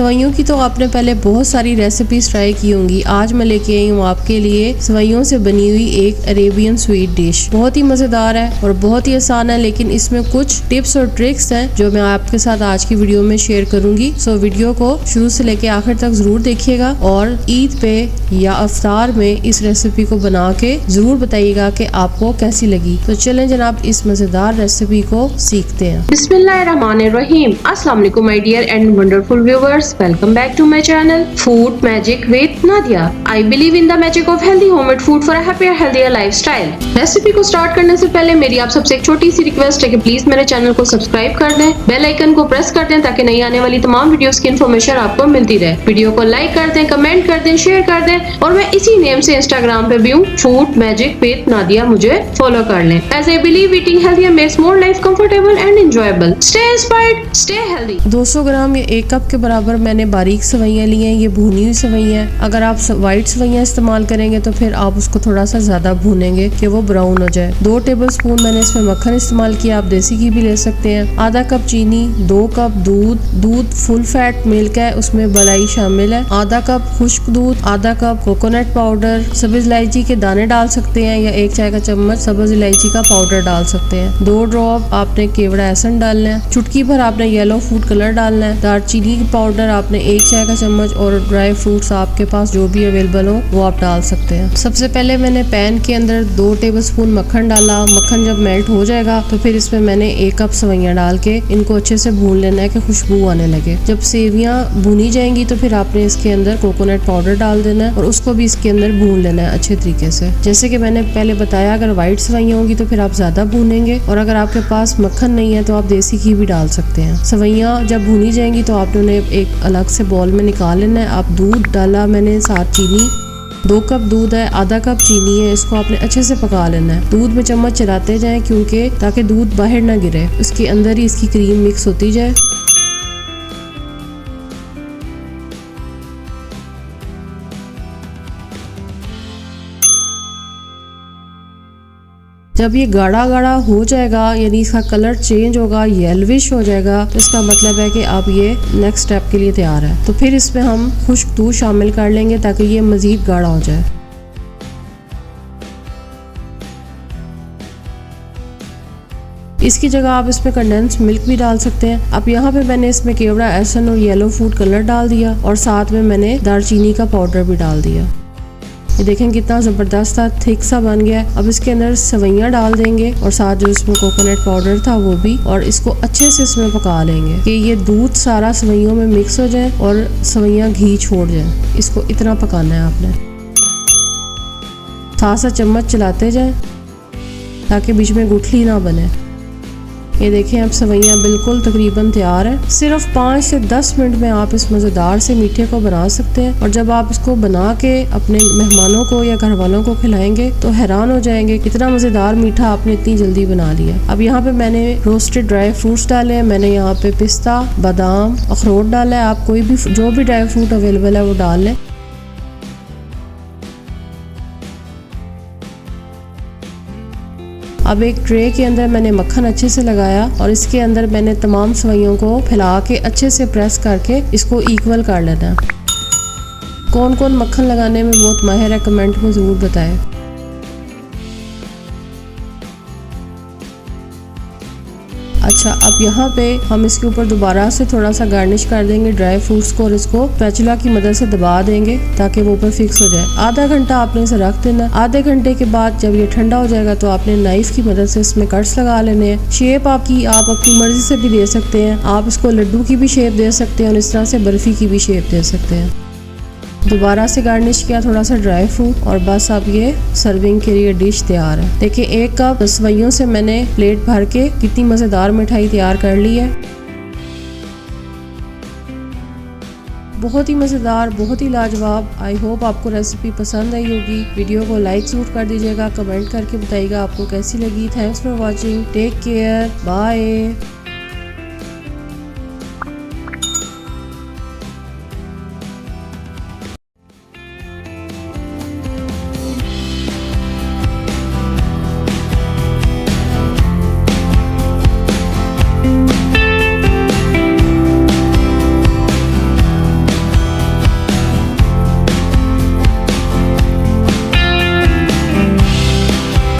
सवैयों की तो आपने पहले बहुत सारी रेसिपीज ट्राई की होंगी। आज मैं लेके आई हूँ आपके लिए सवैयों से बनी हुई एक अरेबियन स्वीट डिश। बहुत ही मजेदार है और बहुत ही आसान है, लेकिन इसमें कुछ टिप्स और ट्रिक्स हैं जो मैं आपके साथ आज की वीडियो में शेयर करूंगी। सो वीडियो को शुरू से लेके आखिर तक जरूर देखिएगा और ईद पे या अफ्तार में इस रेसिपी को बना के जरूर बताइएगा कि आपको कैसी लगी। तो चलें जनाब इस मजेदार रेसिपी को सीखते हैं। बिस्मिल्लाहिर्रहमानिर्रहीम। अस्सलाम वालेकुम my dear and wonderful viewers, welcome back to my channel food magic with Nadia. I believe in the magic of healthy homemade food for a happier healthier lifestyle. Recipe को स्टार्ट करने से पहले मेरी आप सबसे एक छोटी सी रिक्वेस्ट है कि प्लीज मेरे चैनल को सब्सक्राइब कर दें, बेल आइकन को प्रेस कर दें ताकि नई आने वाली तमाम वीडियोस की इन्फॉर्मेशन आपको मिलती रहे। वीडियो को लाइक कर दें, कमेंट कर दें, शेयर कर दें और मैं इसी नेम से इंस्टाग्राम पे भी हूँ, फूड मैजिक विद नादिया, मुझे फॉलो कर लें। As I believe eating healthier makes more life comfortable and enjoyable. Stay inspired, stay healthy. 200 gram या 1 कप के बराबर मैंने बारीक सवैयां ली हैं। ये भुनी हुई सवैयां हैं। अगर आप व्हाइट सवैयां इस्तेमाल करेंगे तो फिर आप उसको थोड़ा सा ज्यादा भूनेंगे कि वो ब्राउन हो जाए। 2 टेबलस्पून मैंने इसमें मक्खन इस्तेमाल किया, आप देसी घी भी ले सकते हैं। आधा कप चीनी, 2 कप दूध फुल फैट मिल्क है, उसमें मलाई शामिल है। आधा कप खुश्क दूध, आधा कप कोकोनट पाउडर, सब्ज इलायची के दाने डाल सकते हैं या 1 चाय का चम्मच सब्ज इलायची का पाउडर डाल सकते हैं। 2 ड्रॉप आपने केवड़ा एसन डालना है। चुटकी भर आपने येलो फूड कलर डालना है। दालचीनी पाउडर आपने 1 चाय का चम्मच और ड्राई फ्रूट्स आपके पास जो भी अवेलेबल हो वो आप डाल सकते हैं। सबसे पहले मैंने पैन के अंदर 2 टेबलस्पून मक्खन डाला। मक्खन जब मेल्ट हो जाएगा तो फिर इसमें मैंने 1 कप सवैयां डाल के इनको अच्छे से भून लेना है कि खुशबू आने लगे। जब सेवियां भुनी जाएंगी तो फिर आपने इसके अंदर कोकोनट पाउडर डाल देना है और उसको भी इसके अंदर भून लेना है अच्छे तरीके से। जैसे कि मैंने पहले बताया, अगर व्हाइट सवैयां होंगी तो फिर आप ज्यादा भूनेंगे और अगर आपके पास मक्खन नहीं है तो आप देसी घी भी डाल सकते हैं। सवैयां जब भुनी जाएंगी तो आपने उन्हें एक अलग से बॉल में निकाल लेना है। आप दूध डाला मैंने, साथ चीनी, 2 कप दूध है, आधा कप चीनी है, इसको आपने अच्छे से पका लेना है। दूध में चम्मच चलाते जाएं क्योंकि ताकि दूध बाहर ना गिरे, उसके अंदर ही इसकी क्रीम मिक्स होती जाए। जब ये गाढ़ा गाढ़ा हो जाएगा यानी इसका कलर चेंज होगा, येलोविश हो जाएगा, तो इसका मतलब है कि अब ये नेक्स्ट स्टेप के लिए तैयार है। तो फिर इसमें हम खुश्क दूध शामिल कर लेंगे ताकि ये मजीद गाढ़ा हो जाए। इसकी जगह आप इसमें कंडेंस मिल्क भी डाल सकते हैं। अब यहाँ पे मैंने इसमें केवड़ा एसन और येलो फूड कलर डाल दिया और साथ में मैंने दालचीनी का पाउडर भी डाल दिया। ये देखें कितना ज़बरदस्त था, थिक सा बन गया। अब इसके अंदर सवैयां डाल देंगे और साथ जो इसमें कोकोनट पाउडर था वो भी, और इसको अच्छे से इसमें पका लेंगे कि ये दूध सारा सवैयों में मिक्स हो जाए और सवैयां घी छोड़ जाए। इसको इतना पकाना है आपने, साथ साथ चम्मच चलाते जाएं ताकि बीच में गुठली ना बने। ये देखें अब सवैयां बिल्कुल तकरीबन तैयार है। सिर्फ 5 से 10 मिनट में आप इस मज़ेदार से मीठे को बना सकते हैं और जब आप इसको बना के अपने मेहमानों को या घर वालों को खिलाएंगे तो हैरान हो जाएंगे कितना मज़ेदार मीठा आपने इतनी जल्दी बना लिया। अब यहाँ पे मैंने रोस्टेड ड्राई फ्रूट्स डाले हैं। मैंने यहाँ पे पिस्ता, बादाम, अखरोट डाला है। आप कोई भी जो भी ड्राई फ्रूट अवेलेबल है वो डाल लें। अब एक ट्रे के अंदर मैंने मक्खन अच्छे से लगाया और इसके अंदर मैंने तमाम सवैयों को फैला के अच्छे से प्रेस करके इसको इक्वल कर लेना। कौन कौन मक्खन लगाने में बहुत माहिर है कमेंट में ज़रूर बताएं। अच्छा, अब यहाँ पे हम इसके ऊपर दोबारा से थोड़ा सा गार्निश कर देंगे ड्राई फ्रूट्स को और इसको स्पैचुला की मदद से दबा देंगे ताकि वो ऊपर फिक्स हो जाए। आधा घंटा आपने इसे रख देना। आधे घंटे के बाद जब ये ठंडा हो जाएगा तो आपने नाइफ की मदद से इसमें कट्स लगा लेने हैं। शेप आपकी आप अपनी मर्जी से भी दे सकते हैं। आप इसको लड्डू की भी शेप दे सकते हैं और इस तरह से बर्फी की भी शेप दे सकते हैं। दोबारा से गार्निश किया थोड़ा सा ड्राई फ्रूट और बस अब ये सर्विंग के लिए डिश तैयार है। देखिए 1 कप सवैयों से मैंने प्लेट भर के कितनी मज़ेदार मिठाई तैयार कर ली है। बहुत ही मज़ेदार, बहुत ही लाजवाब। आई होप आपको रेसिपी पसंद आई होगी। वीडियो को लाइक ज़रूर कर दीजिएगा, कमेंट करके बताइएगा आपको कैसी लगी। Thanks for watching, take care, bye.